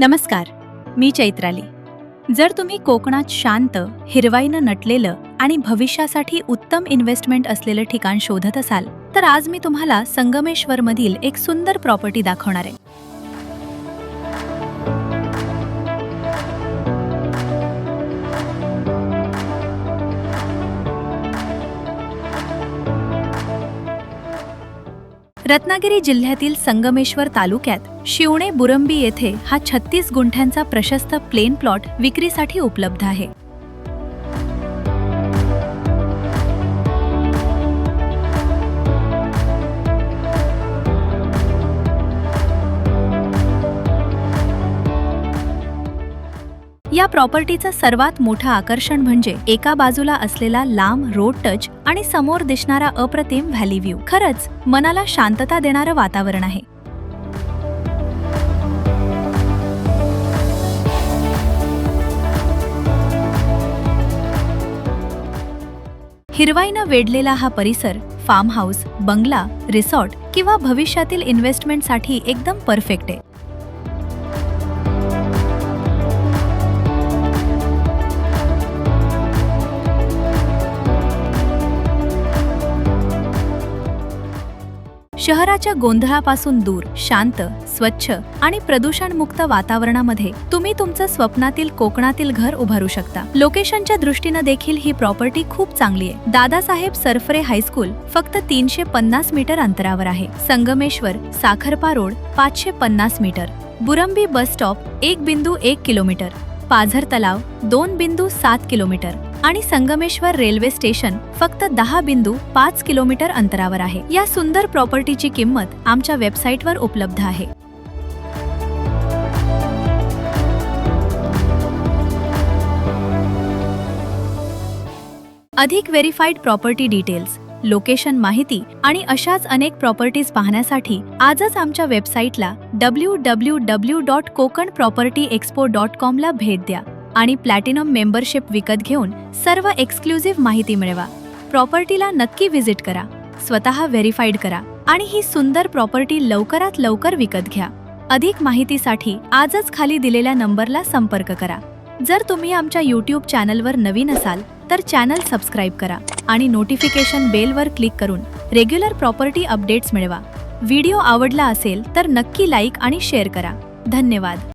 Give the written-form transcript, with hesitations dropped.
नमस्कार, मी चैत्राली. जर तुम्ही कोकणात शांत, हिरवाईनं नटलेलं आणि भविष्यासाठी उत्तम इन्व्हेस्टमेंट असलेलं ठिकाण शोधत असाल, तर आज मी तुम्हाला संगमेश्वरमधील एक सुंदर प्रॉपर्टी दाखवणार आहे. रत्नागिरी जिल्ह्यातील संगमेश्वर तालुक्यात शिवणे बुरंबी येथे हा 36 गुंठ्यांचा प्रशस्त प्लेन प्लॉट विक्रीसाठी उपलब्ध आहे. या प्रॉपर्टीचं सर्वात मोठं आकर्षण म्हणजे एका बाजूला असलेला लांब रोड टच आणि समोर दिसणारा अप्रतिम व्हॅली व्ह्यू. खरंच मनाला शांतता देणारं वातावरण आहे. हिरवाईनं वेढलेला हा परिसर फार्म हाऊस, बंगला, रिसॉर्ट किंवा भविष्यातील इन्व्हेस्टमेंटसाठी एकदम परफेक्ट आहे. शहराच्या गोंधळापासून दूर, शांत, स्वच्छ आणि प्रदूषणमुक्त वातावरणामध्ये तुम्ही तुमचं स्वप्नातील कोकणातील घर उभारू शकता. लोकेशनच्या दृष्टीने देखील ही प्रॉपर्टी खूप चांगली आहे. दादासाहेब सरफरे हायस्कूल फक्त 350 मीटर अंतरावर आहे. Sangameshwar Sakharpa road 550 metre, Burambi bus stop 1.1 kilometre, पाझर तलाव 2.7 किलोमीटर आणि संगमेश्वर रेल्वे स्टेशन फक्त 10.5 किलोमीटर अंतरावर आहे. या सुंदर प्रॉपर्टीची किंमत आमच्या वेबसाईटवर उपलब्ध आहे. अधिक व्हेरीफाईड प्रॉपर्टी डिटेल्स, लोकेशन माहिती आणि अशाच अनेक प्रॉपर्टीज पाहण्यासाठी आजच आमच्या वेबसाईटला www.kokanpropertyexpo.com ला भेट द्या आणि प्लॅटिनम मेंबरशिप विकत घेऊन सर्व एक्सक्लुझिव्ह माहिती मिळवा. प्रॉपर्टीला नक्की व्हिजिट करा, स्वतः व्हेरीफाईड करा आणि ही सुंदर प्रॉपर्टी लवकरात लवकर विकत घ्या. अधिक माहितीसाठी आजच खाली दिलेल्या नंबरला संपर्क करा. जर तुम्ही आमच्या YouTube चॅनलवर नवीन असाल तर चॅनल सबस्क्राईब करा आणि नोटिफिकेशन बेलवर क्लिक करून रेग्युलर प्रॉपर्टी अपडेट्स मिळवा. व्हिडिओ आवडला असेल तर नक्की लाईक आणि शेअर करा. धन्यवाद.